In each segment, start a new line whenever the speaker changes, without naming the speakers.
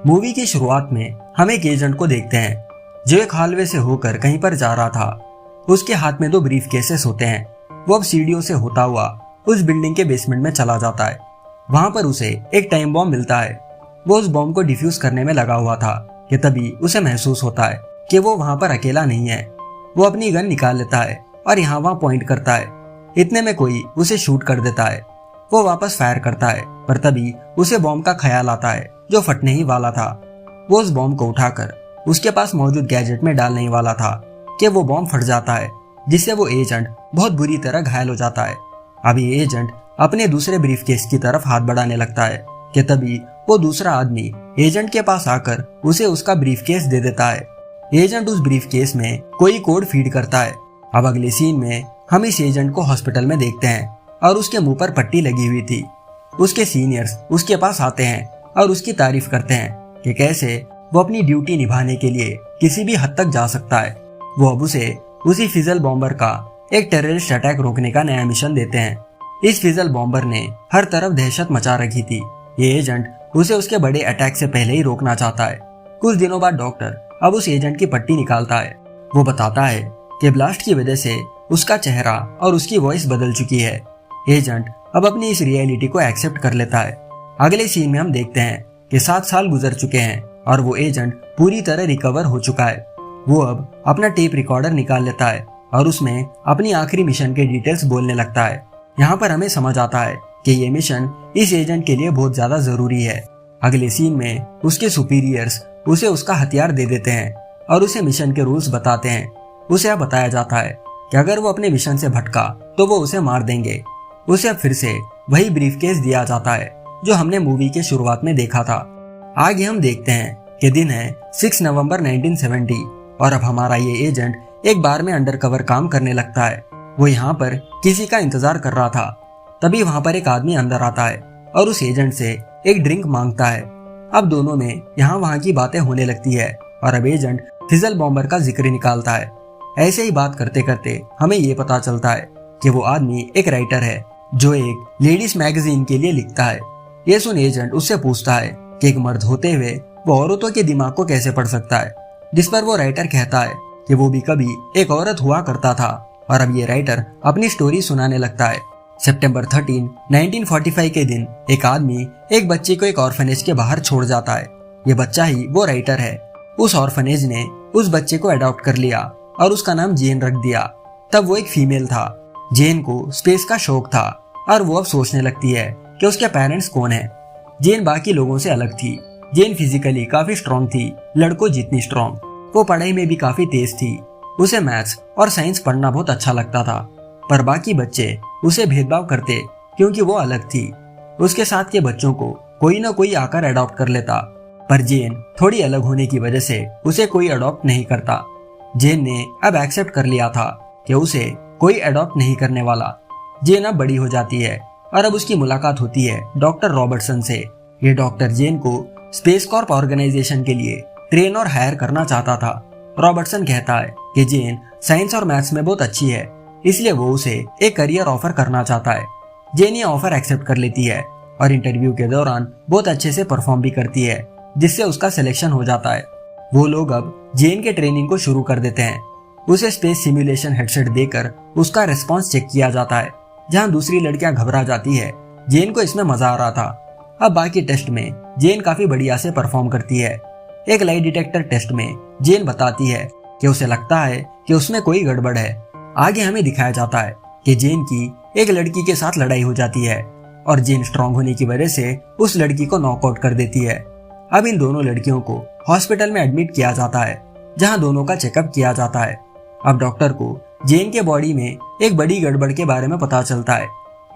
Movie की शुरुआत में हम एक एजेंट को देखते हैं जो एक हॉलवे से होकर कहीं पर जा रहा था। उसके हाथ में 2 ब्रीफ केसेस होते हैं। वो अब सीढ़ियों से होता हुआ उस बिल्डिंग के बेसमेंट में चला जाता है। वहां पर उसे एक टाइम बॉम्ब मिलता है। वो उस बॉम्ब को डिफ्यूज करने में लगा हुआ था कि तभी उसे महसूस होता है कि वो वहां पर अकेला नहीं है। वो अपनी गन निकाल लेता है और यहाँ वहां पॉइंट करता है। इतने में कोई उसे शूट कर देता है। वो वापस फायर करता है, पर तभी उसे बॉम्ब का ख्याल आता है जो फटने ही वाला था। वो उस बॉम्ब को उठाकर उसके पास मौजूद गैजेट में डालने ही वाला था कि वो बॉम्ब फट जाता है, जिससे वो एजेंट बहुत बुरी तरह घायल हो जाता है। अभी एजेंट अपने दूसरे ब्रीफ केस की तरफ हाथ बढ़ाने लगता है कि तभी वो दूसरा आदमी एजेंट के पास आकर उसे उसका ब्रीफ केस दे देता है। एजेंट उस ब्रीफ केस में कोई कोड फीड करता है। अब अगले सीन में हम इस एजेंट को हॉस्पिटल में देखते हैं और उसके मुंह पर पट्टी लगी हुई थी। उसके सीनियर्स उसके पास आते हैं और उसकी तारीफ करते हैं कि कैसे वो अपनी ड्यूटी निभाने के लिए किसी भी हद तक जा सकता है। वो अब उसे उसी फिजल बॉम्बर का एक टेररिस्ट अटैक रोकने का नया मिशन देते हैं। इस फिजल बॉम्बर ने हर तरफ दहशत मचा रखी थी। ये एजेंट उसे उसके बड़े अटैक से पहले ही रोकना चाहता है। कुछ दिनों बाद डॉक्टर अब उस एजेंट की पट्टी निकालता है। वो बताता है कि ब्लास्ट की वजह से उसका चेहरा और उसकी वॉइस बदल चुकी है। एजेंट अब अपनी इस रियलिटी को एक्सेप्ट कर लेता है। अगले सीन में हम देखते हैं कि 7 साल गुजर चुके हैं और वो एजेंट पूरी तरह रिकवर हो चुका है। वो अब अपना टेप रिकॉर्डर निकाल लेता है और उसमें अपनी आखिरी मिशन के डिटेल्स बोलने लगता है। यहाँ पर हमें समझ आता है कि ये मिशन इस एजेंट के लिए बहुत ज्यादा जरूरी है। अगले सीन में उसके सुपीरियर्स उसे उसका हथियार दे देते हैं और उसे मिशन के रूल्स बताते हैं। उसे अब बताया जाता है कि अगर वो अपने मिशन से भटका तो वो उसे मार देंगे। उसे अब फिर से वही ब्रीफकेस दिया जाता है जो हमने मूवी के शुरुआत में देखा था। आगे हम देखते हैं कि दिन है 6 नवंबर 1970 और अब हमारा ये एजेंट एक बार में अंडरकवर काम करने लगता है। वो यहाँ पर किसी का इंतजार कर रहा था। तभी वहाँ पर एक आदमी अंदर आता है और उस एजेंट से एक ड्रिंक मांगता है। अब दोनों में यहाँ वहाँ की बातें होने लगती है और अब एजेंट फिजल बॉम्बर का जिक्र निकालता है। ऐसे ही बात करते करते हमें ये पता चलता है कि वो आदमी एक राइटर है जो एक लेडीज मैगजीन के लिए लिखता है। ये सुन एजेंट उससे पूछता है कि एक मर्द होते हुए वो औरतों के दिमाग को कैसे पढ़ सकता है, जिस पर वो राइटर कहता है कि वो भी कभी एक औरत हुआ करता था। और अब ये राइटर अपनी स्टोरी सुनाने लगता है। सितंबर 13, 1945 के दिन एक आदमी एक बच्चे को एक ऑर्फनेज के बाहर छोड़ जाता है। ये बच्चा ही वो राइटर है। उस ऑर्फनेज ने उस बच्चे को अडॉप्ट कर लिया और उसका नाम जेन रख दिया। तब वो एक फीमेल था। जेन को स्पेस का शौक था और वो अब सोचने लगती है कि उसके पेरेंट्स कौन है। जेन बाकी लोगों से अलग थी। जेन फिजिकली काफी स्ट्रॉन्ग थी, लड़कों जितनी स्ट्रॉन्ग। वो पढ़ाई में भी काफी तेज थी। उसे मैथ्स और साइंस पढ़ना बहुत अच्छा लगता था, पर बाकी बच्चे उसे भेदभाव करते क्योंकि वो अलग थी। उसके साथ के बच्चों को कोई ना कोई आकर अडॉप्ट कर लेता, पर जेन थोड़ी अलग होने की वजह से उसे कोई अडॉप्ट नहीं करता। जेन ने अब एक्सेप्ट कर लिया था कि उसे कोई अडॉप्ट नहीं करने वाला। जेन अब बड़ी हो जाती है और अब उसकी मुलाकात होती है डॉक्टर रॉबर्टसन से। ये डॉक्टर जेन को स्पेस कॉर्प ऑर्गेनाइजेशन के लिए ट्रेन और हायर करना चाहता था। रॉबर्टसन कहता है कि जेन साइंस और मैथ्स में बहुत अच्छी है, इसलिए वो उसे एक करियर ऑफर करना चाहता है। जेन ये ऑफर एक्सेप्ट कर लेती है और इंटरव्यू के दौरान बहुत अच्छे से परफॉर्म भी करती है, जिससे उसका सिलेक्शन हो जाता है। वो लोग अब जेन के ट्रेनिंग को शुरू कर देते हैं। उसे स्पेस सिमुलेशन हेडसेट देकर उसका रिस्पॉन्स चेक किया जाता है। जहाँ दूसरी लड़कियां घबरा जाती है, जेन को इसमें मजा आ रहा था। अब बाकी टेस्ट में जेन काफी बढ़िया से परफॉर्म करती है। एक लाई डिटेक्टर टेस्ट में जेन बताती है कि उसे लगता है कि उसमें कोई गड़बड़ है। आगे हमें दिखाया जाता है कि जेन की एक लड़की के साथ लड़ाई हो जाती है और जेन स्ट्रांग होने की वजह से उस लड़की को नॉकआउट कर देती है। अब इन दोनों लड़कियों को हॉस्पिटल में एडमिट किया जाता है, जहां दोनों का चेकअप किया जाता है। अब डॉक्टर को जेन के बॉडी में एक बड़ी गड़बड़ के बारे में पता चलता है।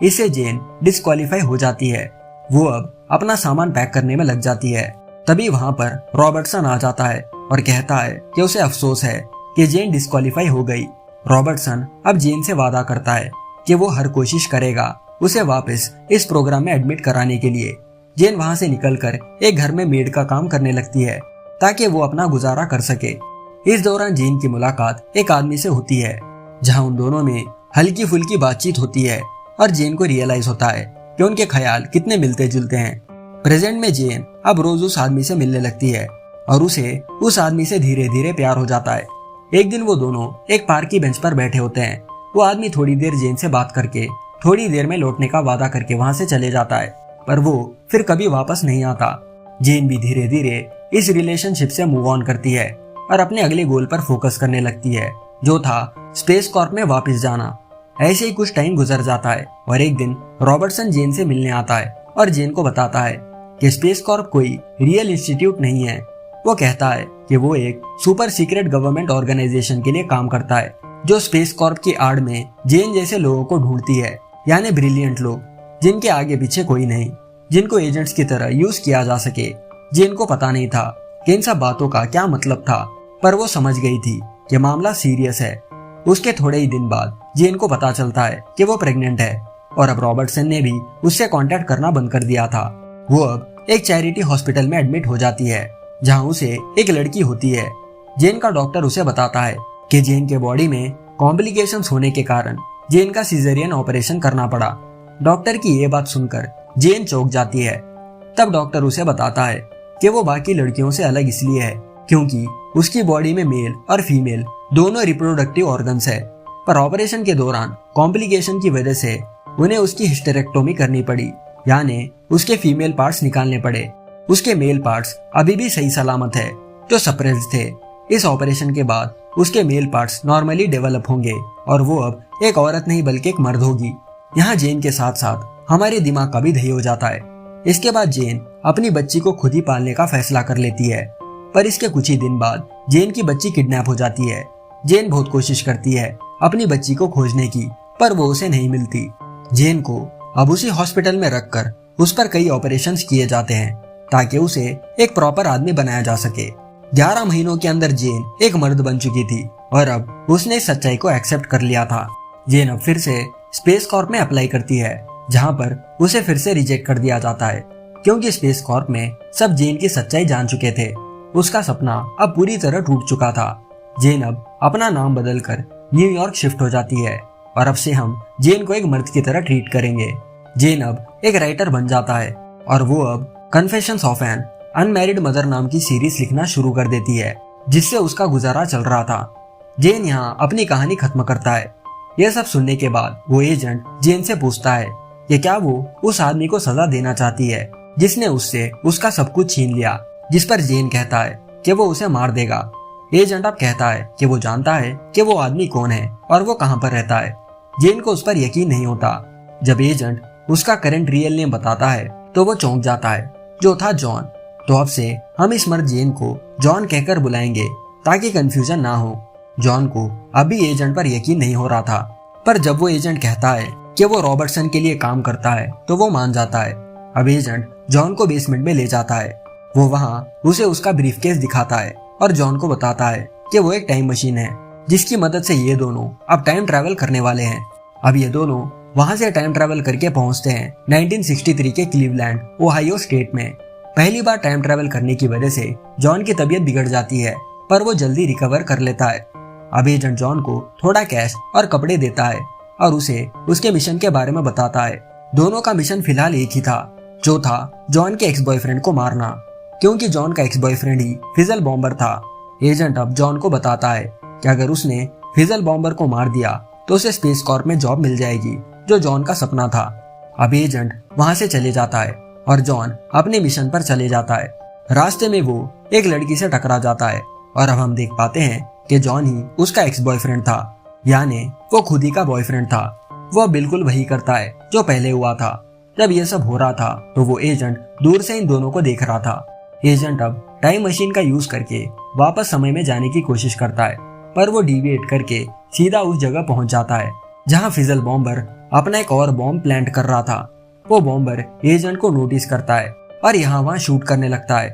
इससे जेन डिस्क्वालीफाई हो जाती है। वो अब अपना सामान पैक करने में लग जाती है। तभी वहां पर रॉबर्टसन आ जाता है और कहता है कि उसे अफसोस है कि जेन डिस्क्वालीफाई हो गई। रॉबर्टसन अब जेन से वादा करता है कि वो हर कोशिश करेगा उसे वापस इस प्रोग्राम में एडमिट कराने के लिए। जेन वहां से निकलकर एक घर में मेड का काम करने लगती है ताकि वो अपना गुजारा कर सके। इस दौरान जेन की मुलाकात एक आदमी से होती है, जहां उन दोनों में हल्की फुल्की बातचीत होती है और जेन को रियलाइज होता है कि उनके ख्याल कितने मिलते जुलते हैं। प्रेजेंट में जेन अब रोज उस आदमी से मिलने लगती है और उसे उस आदमी से धीरे धीरे प्यार हो जाता है। एक दिन वो दोनों एक पार्क की बेंच पर बैठे होते हैं। वो आदमी थोड़ी देर जेन से बात करके थोड़ी देर में लौटने का वादा करके वहां से चले जाता है, पर वो फिर कभी वापस नहीं आता। जेन भी धीरे धीरे इस रिलेशनशिप से मूव ऑन करती है और अपने अगले गोल पर फोकस करने लगती है, जो था स्पेस कॉर्प में वापस जाना। ऐसे ही कुछ टाइम गुजर जाता है और एक दिन रॉबर्टसन जेन से मिलने आता है और जेन को बताता है कि स्पेस कॉर्प कोई रियल इंस्टीट्यूट नहीं है। वो कहता है कि वो एक सुपर सीक्रेट गवर्नमेंट ऑर्गेनाइजेशन के लिए काम करता है, जो स्पेस कॉर्प की आड़ में जेन जैसे लोगों को ढूंढती है, यानी ब्रिलियंट लोग जिनके आगे पीछे कोई नहीं, जिनको एजेंट्स की तरह यूज किया जा सके। जेन को पता नहीं था कि इन सब बातों का क्या मतलब था, पर वो समझ गई थी कि मामला सीरियस है। उसके थोड़े ही दिन बाद जेन को पता चलता है कि वो प्रेग्नेंट है और अब रॉबर्टसन ने भी उससे कांटेक्ट करना बंद कर दिया था। वो अब एक चैरिटी हॉस्पिटल में एडमिट हो जाती है, जहां उसे एक लड़की होती है। जेन का डॉक्टर उसे बताता है कि जेन के बॉडी में कॉम्प्लिकेशंस होने के कारण जेन का सीजरियन ऑपरेशन करना पड़ा। डॉक्टर की ये बात सुनकर जेन चौंक जाती है। तब डॉक्टर उसे बताता है कि वो बाकी लड़कियों से अलग इसलिए है क्योंकि उसकी बॉडी में मेल और फीमेल दोनों रिप्रोडक्टिव ऑर्गन्स है, पर ऑपरेशन के दौरान कॉम्प्लिकेशन की वजह से उन्हें उसकी हिस्टेरेक्टोमी करनी पड़ी, यानी उसके फीमेल पार्ट्स निकालने पड़े। उसके मेल पार्ट्स अभी भी सही सलामत है, जो सप्रेस्ड थे। इस ऑपरेशन के बाद उसके मेल पार्ट्स नॉर्मली डेवलप होंगे और वो अब एक औरत नहीं बल्कि एक मर्द होगी। यहाँ जेन के साथ साथ हमारे दिमाग का भी दही हो जाता है। इसके बाद जेन अपनी बच्ची को खुद ही पालने का फैसला कर लेती है, पर इसके कुछ ही दिन बाद जेन की बच्ची किडनैप हो जाती है। जेन बहुत कोशिश करती है अपनी बच्ची को खोजने की, पर वो उसे नहीं मिलती। जेन को अब उसी हॉस्पिटल में रखकर उस पर कई ऑपरेशंस किए जाते हैं ताकि उसे एक प्रॉपर आदमी बनाया जा सके। 11 महीनों के अंदर जेन एक मर्द बन चुकी थी और अब उसने इस सच्चाई को एक्सेप्ट कर लिया था। जेन अब फिर से स्पेस कॉर्प में अप्लाई करती है, जहां पर उसे फिर से रिजेक्ट कर दिया जाता है क्योंकि स्पेस कॉर्प में सब जेन की सच्चाई जान चुके थे। उसका सपना अब पूरी तरह टूट चुका था। जेन अब अपना नाम बदलकर न्यूयॉर्क शिफ्ट हो जाती है और अब से हम जेन को एक मर्द की तरह ट्रीट करेंगे। जेन अब एक राइटर बन जाता है और वो अब confessions of an unmarried mother नाम की सीरीज लिखना शुरू कर देती है, जिससे उसका गुजारा चल रहा था। जेन यहाँ अपनी कहानी खत्म करता है। यह सब सुनने के बाद वो एजेंट जेन से पूछता है कि क्या वो उस आदमी को सजा देना चाहती है जिसने उससे उसका सब कुछ छीन लिया, जिस पर जेन कहता है कि वो उसे मार देगा। एजेंट अब कहता है कि वो जानता है कि वो आदमी कौन है और वो कहाँ पर रहता है। जेन को उस पर यकीन नहीं होता। जब एजेंट उसका करंट रियल नेम बताता है तो वो चौंक जाता है, जो था जॉन। तो अब से हम इस मर्द जेन को जॉन कहकर बुलाएंगे ताकि कंफ्यूजन ना हो। जॉन को अभी एजेंट पर यकीन नहीं हो रहा था, पर जब वो एजेंट कहता है कि वो रॉबर्टसन के लिए काम करता है तो वो मान जाता है। अब एजेंट जॉन को बेसमेंट में ले जाता है। वो वहाँ उसे उसका ब्रीफकेस दिखाता है और जॉन को बताता है कि वो एक टाइम मशीन है जिसकी मदद से ये दोनों अब टाइम ट्रैवल करने वाले हैं। अब ये दोनों वहां से टाइम ट्रैवल करके पहुंचते हैं 1963 के क्लीवलैंड ओहायो स्टेट में। पहली बार टाइम ट्रैवल करने की वजह से जॉन की तबीयत बिगड़ जाती है, पर वो जल्दी रिकवर कर लेता है। अब एजेंट जॉन को थोड़ा कैश और कपड़े देता है और उसे उसके मिशन के बारे में बताता है। दोनों का मिशन फिलहाल एक ही था, जो था जॉन के एक्स बॉयफ्रेंड को मारना, क्योंकि जॉन का एक्स बॉयफ्रेंड ही फिजल बॉम्बर था। एजेंट अब जॉन को बताता है कि अगर उसने फिजल बॉम्बर को मार दिया तो उसे स्पेस कॉर्प में जॉब मिल जाएगी, जो जॉन का सपना था। अब एजेंट वहां से चले जाता है और जॉन अपने मिशन पर चले जाता है। रास्ते में वो एक लड़की से टकरा जाता है और अब हम देख पाते हैं कि जॉन ही उसका एक्स बॉयफ्रेंड था, यानी वो खुद ही का बॉयफ्रेंड था। वो बिल्कुल वही करता है जो पहले हुआ था। जब ये सब हो रहा था तो वो एजेंट दूर से इन दोनों को देख रहा था। एजेंट अब टाइम मशीन का यूज करके वापस समय में जाने की कोशिश करता है, पर वो डिविएट करके सीधा उस जगह पहुंच जाता है जहां फिजल बॉम्बर अपना एक और बॉम्ब प्लांट कर रहा था। वो बॉम्बर एजेंट को नोटिस करता है और यहाँ वहाँ शूट करने लगता है।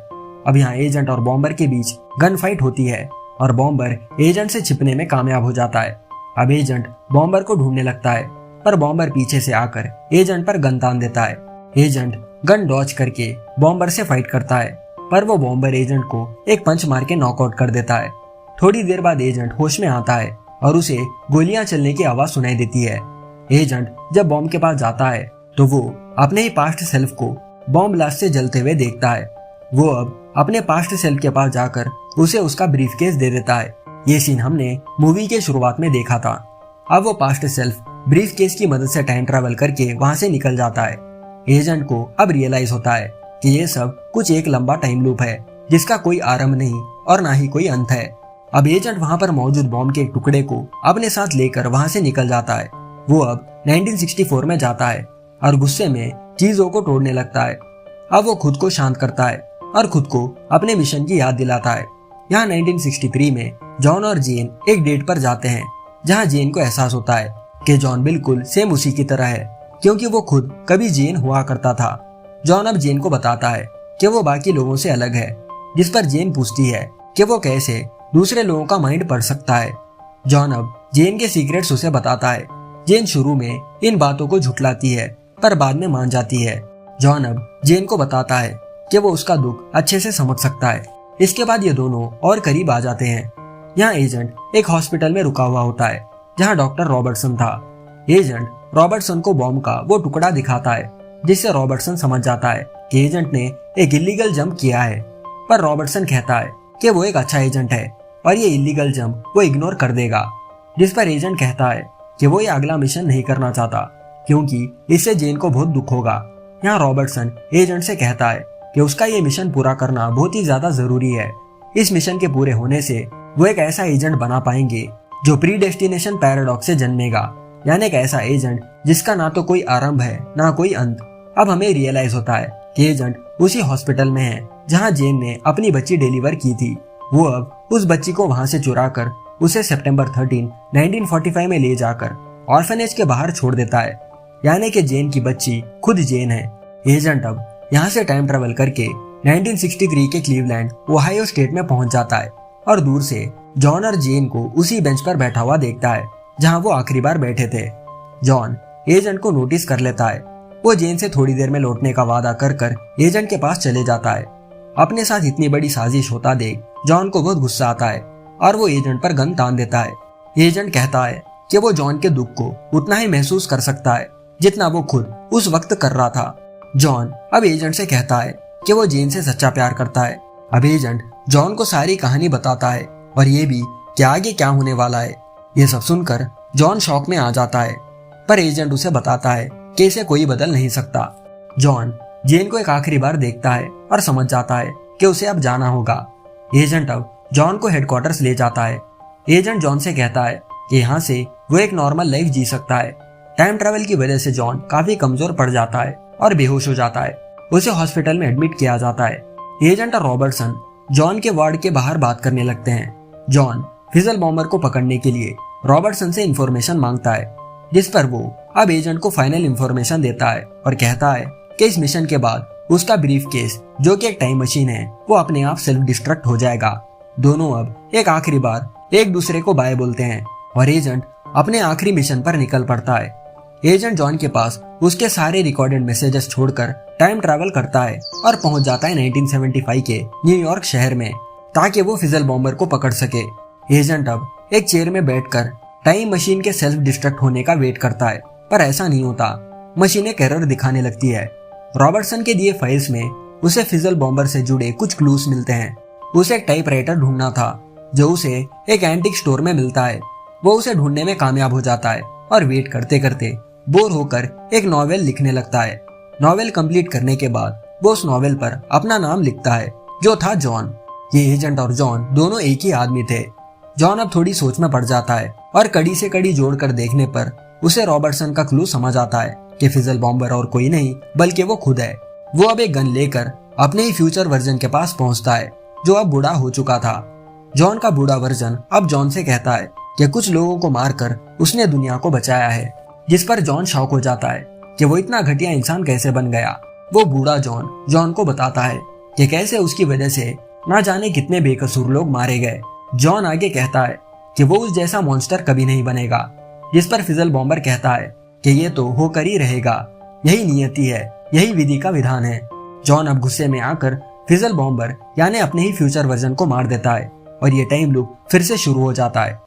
अब यहाँ एजेंट और बॉम्बर के बीच गन फाइट होती है और बॉम्बर एजेंट से छिपने में कामयाब हो जाता है। अब एजेंट बॉम्बर को ढूंढने लगता है, पर बॉम्बर पीछे से आकर एजेंट पर गन तान देता है। एजेंट गन डॉच करके बॉम्बर से फाइट करता है, पर वो बॉम्बर एजेंट को एक पंच मार के नॉकआउट कर देता है। थोड़ी देर बाद एजेंट होश में आता है और उसे गोलियां चलने की आवाज सुनाई देती है। एजेंट जब बॉम्ब के पास जाता है तो वो अपने ही पास्ट सेल्फ को बॉम्ब ब्लास्ट से जलते हुए देखता है। वो अब अपने पास्ट सेल्फ के पास जाकर उसे उसका ब्रीफकेस दे देता है। ये सीन हमने मूवी के शुरुआत में देखा था। अब वो पास्ट सेल्फ ब्रीफकेस की मदद से टाइम ट्रैवल करके वहां से निकल जाता है। एजेंट को अब रियलाइज होता है कि ये सब कुछ एक लंबा टाइम लूप है जिसका कोई आरंभ नहीं और ना ही कोई अंत है। अब एजेंट वहां पर मौजूद बॉम्ब के एक टुकड़े को अपने साथ लेकर वहां से निकल जाता है। वो अब 1964 में जाता है और गुस्से में चीजों को तोड़ने लगता है। अब वो खुद को शांत करता है और खुद को अपने मिशन की याद दिलाता है। यहाँ 1963 में जॉन और जेन एक डेट पर जाते हैं, जहाँ जेन को एहसास होता है कि जॉन बिल्कुल सेम उसी की तरह है, क्योंकि वो खुद कभी जेन हुआ करता था। जॉन अब जेन को बताता है कि वो बाकी लोगों से अलग है, जिस पर जेन पूछती है कि वो कैसे दूसरे लोगों का माइंड पढ़ सकता है। जॉन अब जेन के सीक्रेट्स उसे बताता है। जेन शुरू में इन बातों को झुठलाती है, पर बाद में मान जाती है। जॉन अब जेन को बताता है कि वो उसका दुख अच्छे से समझ सकता है। इसके बाद ये दोनों और करीब आ जाते हैं। यहाँ एजेंट एक हॉस्पिटल में रुका हुआ होता है, जहाँ डॉक्टर रॉबर्टसन था। एजेंट रॉबर्टसन को बॉम्ब का वो टुकड़ा दिखाता है, जिससे रॉबर्टसन समझ जाता है कि एजेंट ने एक इलीगल जंप किया है। पर रॉबर्टसन कहता है कि वो एक अच्छा एजेंट है और ये इलीगल जंप वो इग्नोर कर देगा, जिस पर एजेंट कहता है कि वो ये अगला मिशन नहीं करना चाहता क्योंकि इससे जेन को बहुत दुख होगा। यहाँ रॉबर्टसन एजेंट से कहता है कि उसका ये मिशन पूरा करना बहुत ही ज्यादा जरूरी है। इस मिशन के पूरे होने से वो एक ऐसा एजेंट बना पाएंगे जो प्री डेस्टिनेशन पैराडॉक्स से जन्मेगा, यानी एक ऐसा एजेंट जिसका ना तो कोई आरंभ है ना कोई अंत। अब हमें रियलाइज होता है कि एजेंट उसी हॉस्पिटल में है जहाँ जेन ने अपनी बच्ची डिलीवर की थी। वो अब उस बच्ची को वहां से चुरा कर उसे सितंबर 13, 1945 में ले जाकर ऑर्फनेज के बाहर छोड़ देता है, यानी कि जेन की बच्ची खुद जेन है। एजेंट अब यहाँ से टाइम ट्रेवल करके 1963 के क्लीवलैंड ओहायो स्टेट में पहुंच जाता है और दूर से जॉन और जेन को उसी बेंच पर बैठा हुआ देखता है जहां वो आखिरी बार बैठे थे। जॉन एजेंट को नोटिस कर लेता है। वो जेन से थोड़ी देर में लौटने का वादा कर एजेंट के पास चले जाता है। अपने साथ इतनी बड़ी साजिश होता देख जॉन को बहुत गुस्सा आता है और वो एजेंट पर गन तान देता है। एजेंट कहता है कि वो जॉन के दुख को उतना ही महसूस कर सकता है जितना वो खुद उस वक्त कर रहा था। जॉन अब एजेंट से कहता है कि वो जेन से सच्चा प्यार करता है। अब एजेंट जॉन को सारी कहानी बताता है और ये भी कि आगे क्या होने वाला है। ये सब सुनकर जॉन शॉक में आ जाता है, पर एजेंट उसे बताता है कि इसे कोई बदल नहीं सकता। जॉन जेन को एक आखिरी बार देखता है और समझ जाता है कि उसे अब जाना होगा। एजेंट अब जॉन को हेडक्वार्टर्स ले जाता है। एजेंट जॉन से कहता है कि यहाँ से वो एक नॉर्मल लाइफ जी सकता है। टाइम ट्रेवल की वजह से जॉन काफी कमजोर पड़ जाता है और बेहोश हो जाता है। उसे हॉस्पिटल में एडमिट किया जाता है। एजेंट और रॉबर्टसन जॉन के वार्ड के बाहर बात करने लगते हैं। जॉन फिजल बॉम्बर को पकड़ने के लिए रॉबर्टसन से इंफॉर्मेशन मांगता है, जिस पर वो अब एजेंट को फाइनल इंफॉर्मेशन देता है और कहता है कि इस मिशन के बाद उसका ब्रीफकेस, जो कि एक टाइम मशीन है, वो अपने आप सेल्फ डिस्ट्रक्ट हो जाएगा। दोनों अब एक आखिरी बार एक दूसरे को बाय बोलते हैं और एजेंट अपने आखिरी मिशन पर निकल पड़ता है। एजेंट जॉन के पास उसके सारे रिकॉर्डेड मैसेजेस छोड़कर टाइम ट्रैवल करता है और पहुंच जाता है 1975 के न्यूयॉर्क शहर में, ताकि वो फिजल बॉम्बर को पकड़ सके। एजेंट अब एक चेयर में बैठकर टाइम मशीन के सेल्फ डिस्ट्रक्ट होने का वेट करता है, पर ऐसा नहीं होता। मशीन एक एरर दिखाने लगती है। रॉबर्टसन के दिए फाइल्स में उसे फिजल बॉम्बर से जुड़े कुछ क्लूज मिलते हैं। उसे एक टाइपराइटर ढूंढना था जो उसे एक एंटीक स्टोर में मिलता है। वो उसे ढूंढने में कामयाब हो जाता है और वेट करते करते बोर होकर एक नॉवेल लिखने लगता है। नॉवेल कंप्लीट करने के बाद वो उस नॉवेल पर अपना नाम लिखता है, जो था जॉन। ये एजेंट और जॉन दोनों एक ही आदमी थे। जॉन अब थोड़ी सोच में पड़ जाता है और कड़ी से कड़ी जोड़कर देखने पर उसे रॉबर्टसन का क्लू समझ आता है कि फिजल बॉम्बर और कोई नहीं बल्कि वो खुद है। वो अब एक गन लेकर अपने ही फ्यूचर वर्जन के पास पहुंचता है, जो अब बूढ़ा हो चुका था। जॉन का बूढ़ा वर्जन अब जॉन से कहता है कि कुछ लोगों को मारकर उसने दुनिया को बचाया है, जिस पर जॉन शॉक हो जाता है कि वो इतना घटिया इंसान कैसे बन गया। वो बूढ़ा जॉन को बताता है कि कैसे उसकी वजह से ना जाने कितने बेकसूर लोग मारे गए। जॉन आगे कहता है कि वो उस जैसा मॉन्स्टर कभी नहीं बनेगा, जिस पर फिजल बॉम्बर कहता है कि ये तो होकर ही रहेगा, यही नियति है, यही विधि का विधान है। जॉन अब गुस्से में आकर फिजल बॉम्बर यानी अपने ही फ्यूचर वर्जन को मार देता है और ये टाइम लूप फिर से शुरू हो जाता है।